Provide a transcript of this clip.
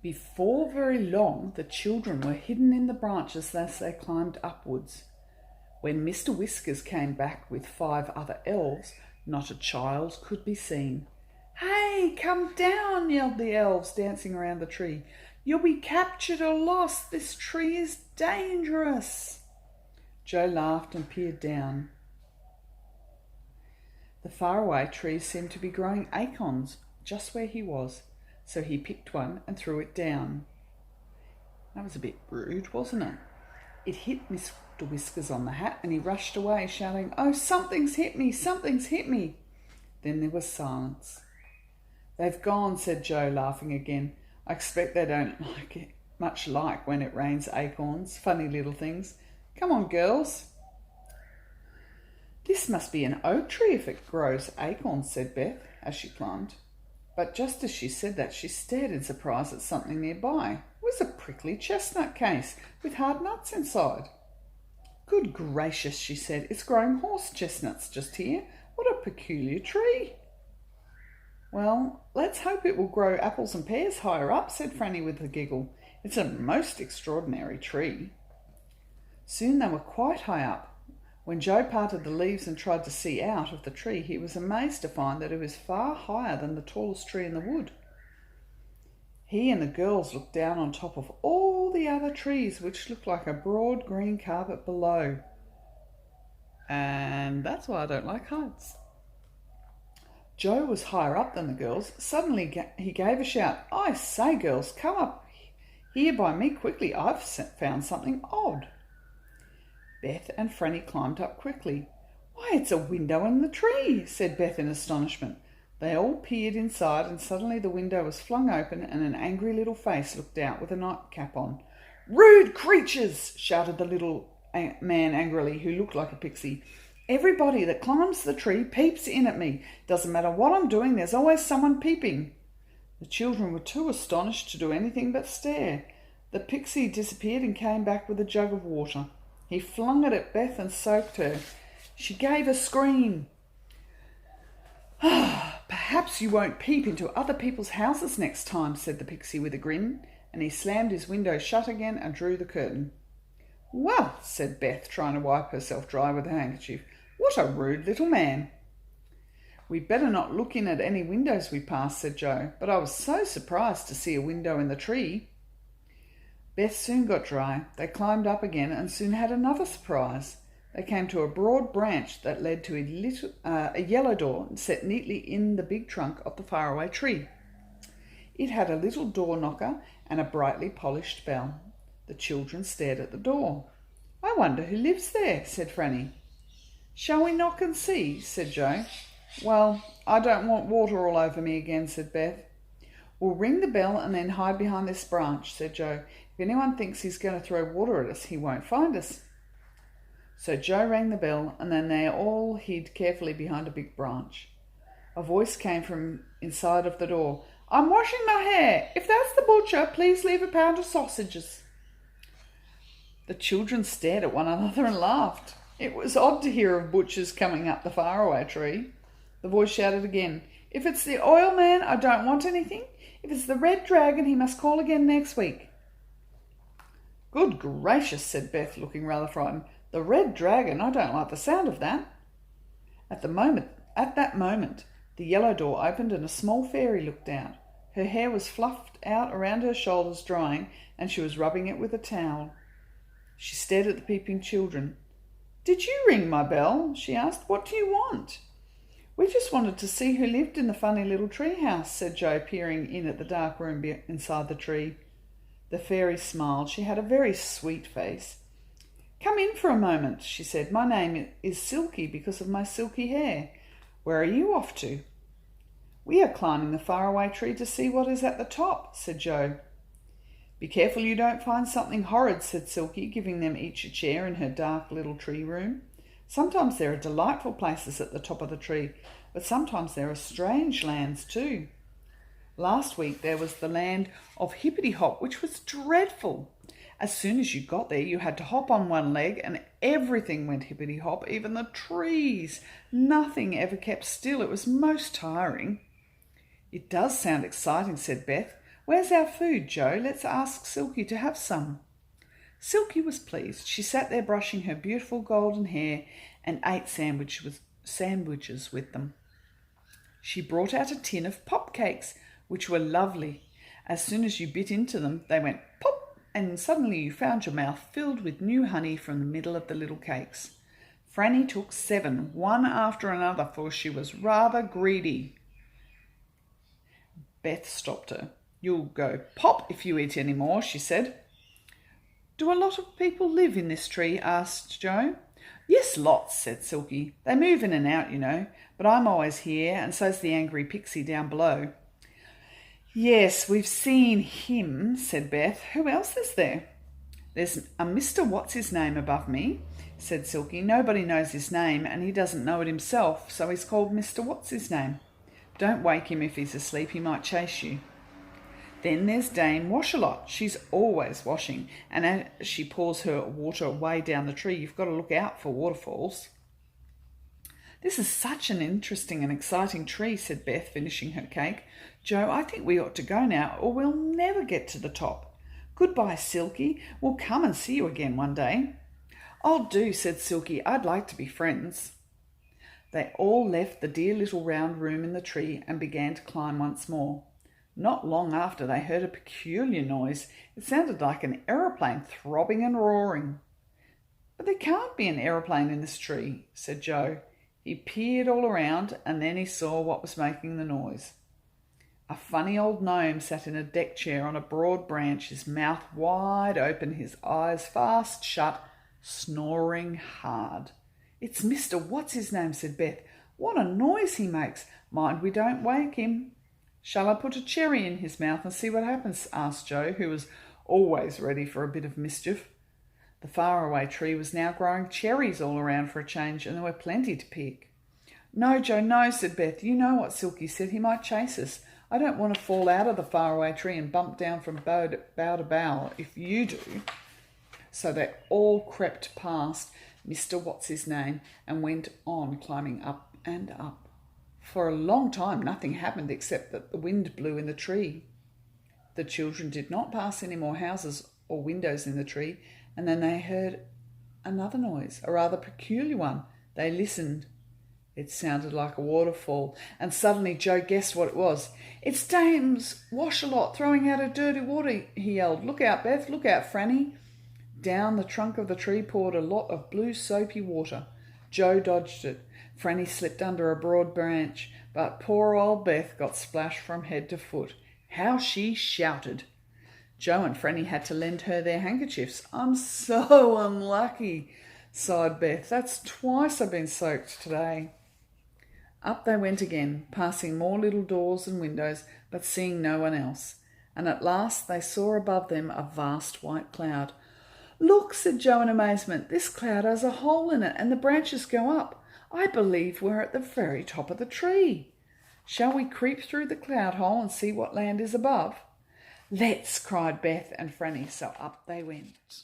Before very long, the children were hidden in the branches as they climbed upwards. When Mr. Whiskers came back with 5 other elves, not a child could be seen. "Hey, come down," yelled the elves, dancing around the tree. "You'll be captured or lost. This tree is dangerous." Joe laughed and peered down. The faraway trees seemed to be growing acorns just where he was, so he picked one and threw it down. That was a bit rude, wasn't it? It hit Mr. Whiskers on the hat and he rushed away, shouting, "Oh, something's hit me, something's hit me." Then there was silence. "They've gone," said Joe, laughing again. "I expect they don't like it much like when it rains acorns, funny little things. Come on, girls." "This must be an oak tree if it grows acorns," said Beth as she climbed. But just as she said that, she stared in surprise at something nearby. It was a prickly chestnut case with hard nuts inside. "Good gracious," she said, "it's growing horse chestnuts just here. What a peculiar tree." "Well, let's hope it will grow apples and pears higher up," said Franny with a giggle. "It's a most extraordinary tree." Soon they were quite high up. When Joe parted the leaves and tried to see out of the tree, he was amazed to find that it was far higher than the tallest tree in the wood. He and the girls looked down on top of all the other trees, which looked like a broad green carpet below. And that's why I don't like heights. Joe was higher up than the girls. Suddenly he gave a shout. "I say, girls, come up here by me quickly. I've found something odd." Beth and Franny climbed up quickly. "Why, it's a window in the tree," said Beth in astonishment. They all peered inside and suddenly the window was flung open and an angry little face looked out with a nightcap on. "Rude creatures!" shouted the little man angrily, who looked like a pixie. "Everybody that climbs the tree peeps in at me. Doesn't matter what I'm doing, there's always someone peeping." The children were too astonished to do anything but stare. The pixie disappeared and came back with a jug of water. He flung it at Beth and soaked her. She gave a scream. "Perhaps you won't peep into other people's houses next time," said the pixie with a grin, and he slammed his window shut again and drew the curtain. "Well," said Beth, trying to wipe herself dry with her handkerchief, "what a rude little man." "We'd better not look in at any windows we pass," said Joe, "but I was so surprised to see a window in the tree." Beth soon got dry. They climbed up again and soon had another surprise. They came to a broad branch that led to a yellow door set neatly in the big trunk of the faraway tree. It had a little door knocker and a brightly polished bell. The children stared at the door. "I wonder who lives there," said Franny. "Shall we knock and see?" said Joe. "Well, I don't want water all over me again," said Beth. "We'll ring the bell and then hide behind this branch," said Joe. "If anyone thinks he's going to throw water at us, he won't find us." So Joe rang the bell and then they all hid carefully behind a big branch. A voice came from inside of the door. "I'm washing my hair. If that's the butcher, please leave a pound of sausages." The children stared at one another and laughed. It was odd to hear of butchers coming up the faraway tree. The voice shouted again, "If it's the oil man, I don't want anything. If it's the red dragon, he must call again next week." "Good gracious," said Beth, looking rather frightened. "The red dragon? I don't like the sound of that." At that moment, the yellow door opened and a small fairy looked out. Her hair was fluffed out around her shoulders drying, and she was rubbing it with a towel. She stared at the peeping children. "Did you ring my bell?" she asked. "What do you want?" "We just wanted to see who lived in the funny little tree house," said Joe, peering in at the dark room inside the tree. The fairy smiled. She had a very sweet face. "Come in for a moment," she said. "My name is Silky because of my silky hair. Where are you off to?" "We are climbing the faraway tree to see what is at the top," said Joe. "Be careful you don't find something horrid," said Silky, giving them each a chair in her dark little tree room. "Sometimes there are delightful places at the top of the tree, but sometimes there are strange lands too. Last week there was the land of Hippity Hop, which was dreadful. As soon as you got there, you had to hop on one leg and everything went hippity hop, even the trees. Nothing ever kept still. It was most tiring." "It does sound exciting," said Beth. Where's our food, Joe? Let's ask Silky to have some. Silky was pleased. She sat there brushing her beautiful golden hair and ate sandwiches with them. She brought out a tin of pop cakes, which were lovely. As soon as you bit into them, they went pop, and suddenly you found your mouth filled with new honey from the middle of the little cakes. Franny took 7, one after another, for she was rather greedy. Beth stopped her. You'll go pop if you eat any more, she said. Do a lot of people live in this tree? Asked Joe. Yes, lots, said Silky. They move in and out, you know, but I'm always here, and so's the angry pixie down below. Yes, we've seen him, said Beth. Who else is there? There's a Mr. What's-his-name above me, said Silky. Nobody knows his name, and he doesn't know it himself, so he's called Mr. What's-his-name. Don't wake him if he's asleep, he might chase you. Then there's Dame Wash-a-Lot. She's always washing, and as she pours her water way down the tree, you've got to look out for waterfalls. This is such an interesting and exciting tree, said Beth, finishing her cake. Joe, I think we ought to go now, or we'll never get to the top. Goodbye, Silky. We'll come and see you again one day. I'll do, said Silky. I'd like to be friends. They all left the dear little round room in the tree and began to climb once more. Not long after, they heard a peculiar noise. It sounded like an aeroplane throbbing and roaring. But there can't be an aeroplane in this tree, said Joe. He peered all around, and then he saw what was making the noise. A funny old gnome sat in a deck chair on a broad branch, his mouth wide open, his eyes fast shut, snoring hard. It's Mr. What's-his-name, said Beth. What a noise he makes. Mind we don't wake him. Shall I put a cherry in his mouth and see what happens? Asked Joe, who was always ready for a bit of mischief. The faraway tree was now growing cherries all around for a change, and there were plenty to pick. No, Joe, no, said Beth. You know what Silky said. He might chase us. I don't want to fall out of the faraway tree and bump down from bough to bough if you do. So they all crept past Mr. What's-his-name and went on climbing up and up. For a long time nothing happened except that the wind blew in the tree. The children did not pass any more houses or windows in the tree, and then they heard another noise, a rather peculiar one. They listened. It sounded like a waterfall, and suddenly Joe guessed what it was. It's Dame Wash-a-Lot throwing out her dirty water, he yelled. Look out, Beth, look out, Franny. Down the trunk of the tree poured a lot of blue soapy water. Joe dodged it. Franny slipped under a broad branch, but poor old Beth got splashed from head to foot. How she shouted! Joe and Franny had to lend her their handkerchiefs. I'm so unlucky, sighed Beth. That's twice I've been soaked today. Up they went again, passing more little doors and windows, but seeing no one else. And at last they saw above them a vast white cloud. Look, said Joe in amazement, this cloud has a hole in it and the branches go up. I believe we're at the very top of the tree. Shall we creep through the cloud hole and see what land is above? Let's, cried Beth and Franny, so up they went.